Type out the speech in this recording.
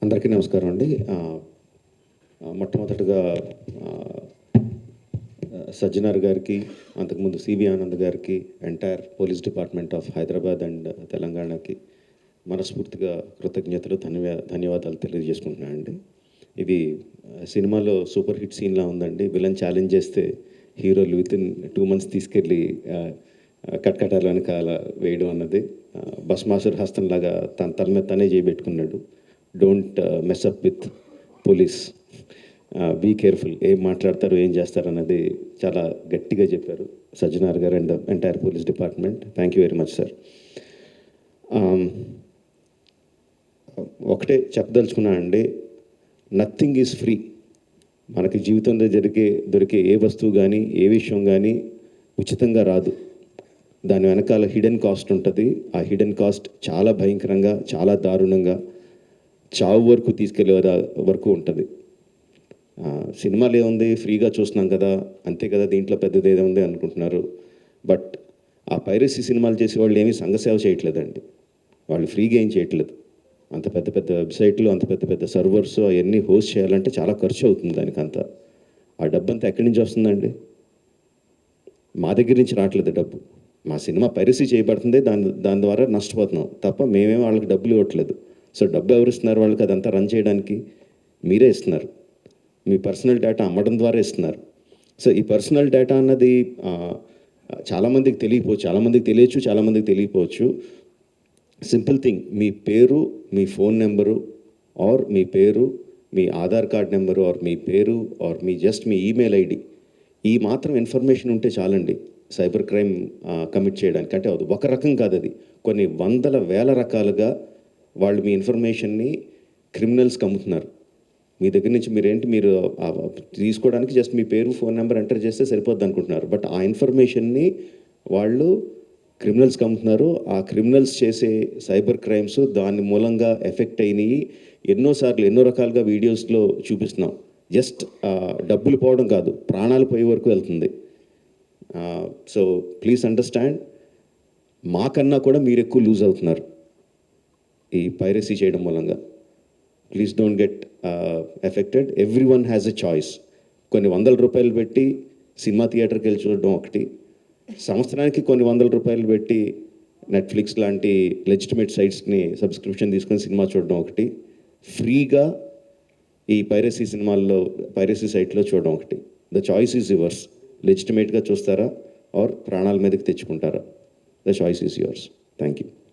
అందరికీ నమస్కారం అండి. మొట్టమొదటగా సజ్జనార్ గారికి, అంతకుముందు సివి ఆనంద్ గారికి, entire police department of Hyderabad and తెలంగాణకి మనస్ఫూర్తిగా కృతజ్ఞతలు, ధన్యవాదాలు తెలియజేసుకుంటున్నానండి. ఇది సినిమాలో సూపర్ హిట్ సీన్లా ఉందండి. విలన్ ఛాలెంజ్ చేస్తే హీరోలు వితిన్ 2 months తీసుకెళ్ళి కట్కటాల వెనకాల వేయడం అన్నది భస్మాసుర హస్తంలాగా తన తల మీద తనే చేయబెట్టుకున్నాడు. Don't mess up with police, be careful, ఏం మాట్లాడతారు ఏం చేస్తారు అన్నది చాలా గట్టిగా చెప్పారు సజ్జనార్ గారు and entire police department. Thank you very much sir. ఒకటే చెప్పదలుచుకున్నా అండి, నథింగ్ ఈజ్ ఫ్రీ. మనకి జీవితంలో దొరికే ఏ వస్తువు కానీ ఏ విషయం కానీ ఉచితంగా రాదు. దాని వెనకాల హిడెన్ కాస్ట్ ఉంటుంది. ఆ హిడెన్ కాస్ట్ చాలా భయంకరంగా, చాలా దారుణంగా, చావు వరకు తీసుకెళ్లే వరకు ఉంటుంది. సినిమాలు ఏముంది, ఫ్రీగా చూస్తున్నాం కదా, అంతే కదా, దీంట్లో పెద్దది ఏముంది అనుకుంటున్నారు. బట్ ఆ పైరసీ సినిమాలు చేసే వాళ్ళు ఏమీ సంఘసేవ చేయట్లేదండి. వాళ్ళు ఫ్రీగా ఏం చేయట్లేదు. అంత పెద్ద పెద్ద వెబ్సైట్లు, అంత పెద్ద పెద్ద సర్వర్స్ అవన్నీ హోస్ట్ చేయాలంటే చాలా ఖర్చు అవుతుంది. దానికంతా ఆ డబ్బు అంతా ఎక్కడి నుంచి వస్తుందండి? మా దగ్గర నుంచి రావట్లేదు డబ్బు. మా సినిమా పైరసీ చేయబడుతుంది, దాని ద్వారా నష్టపోతున్నాం తప్ప మేమేం వాళ్ళకి డబ్బులు ఇవ్వట్లేదు. సో డబ్బు ఎవరు ఇస్తున్నారు వాళ్ళకి? అదంతా రన్ చేయడానికి మీరే ఇస్తున్నారు. మీ పర్సనల్ డేటా అమ్మడం ద్వారా ఇస్తున్నారు. సో ఈ పర్సనల్ డేటా అన్నది చాలామందికి తెలియకపోవచ్చు, చాలామందికి తెలియచ్చు, చాలామందికి తెలియకపోవచ్చు. సింపుల్ థింగ్, మీ పేరు, మీ ఫోన్ నెంబరు, ఆర్ మీ పేరు, మీ ఆధార్ కార్డ్ నెంబరు, ఆర్ మీ పేరు, ఆర్ మీ ఈమెయిల్ ఐడి, ఈ మాత్రం ఇన్ఫర్మేషన్ ఉంటే చాలండి సైబర్ క్రైమ్ కమిట్ చేయడానికి. అంటే అది ఒక రకం కాదు, అది కొన్ని వందల వేల రకాలుగా వాళ్ళు మీ ఇన్ఫర్మేషన్ని క్రిమినల్స్కి అమ్ముతున్నారు. మీ దగ్గర నుంచి మీరు తీసుకోవడానికి జస్ట్ మీ పేరు, ఫోన్ నెంబర్ ఎంటర్ చేస్తే సరిపోద్ది అనుకుంటున్నారు. బట్ ఆ ఇన్ఫర్మేషన్ని వాళ్ళు క్రిమినల్స్కి అమ్ముతున్నారు. ఆ క్రిమినల్స్ చేసే సైబర్ క్రైమ్స్ దాని మూలంగా ఎఫెక్ట్ అయినాయి. ఎన్నోసార్లు ఎన్నో రకాలుగా వీడియోస్లో చూపిస్తున్నాం. జస్ట్ డబ్బులు పోవడం కాదు, ప్రాణాలు పోయే వరకు వెళ్తుంది. సో ప్లీజ్ అండర్స్టాండ్, మాకన్నా కూడా మీరు ఎక్కువ లూజ్ అవుతున్నారు ఈ పైరసీ చేయడం మూలంగా. Please don't get affected. Every one has a choice. కొన్ని ₹100 పెట్టి సినిమా థియేటర్కి వెళ్ళి చూడడం ఒకటి, సంవత్సరానికి కొన్ని ₹100 పెట్టి నెట్ఫ్లిక్స్ లాంటి లెజిటిమేట్ సైట్స్ని సబ్స్క్రిప్షన్ తీసుకొని సినిమా చూడడం ఒకటి, ఫ్రీగా ఈ పైరసీ సైట్లో చూడడం ఒకటి. The choice is yours. లెజిటిమేట్గా చూస్తారా ఆర్ ప్రాణాల మీదకి తెచ్చుకుంటారా? The choice is yours. Thank you.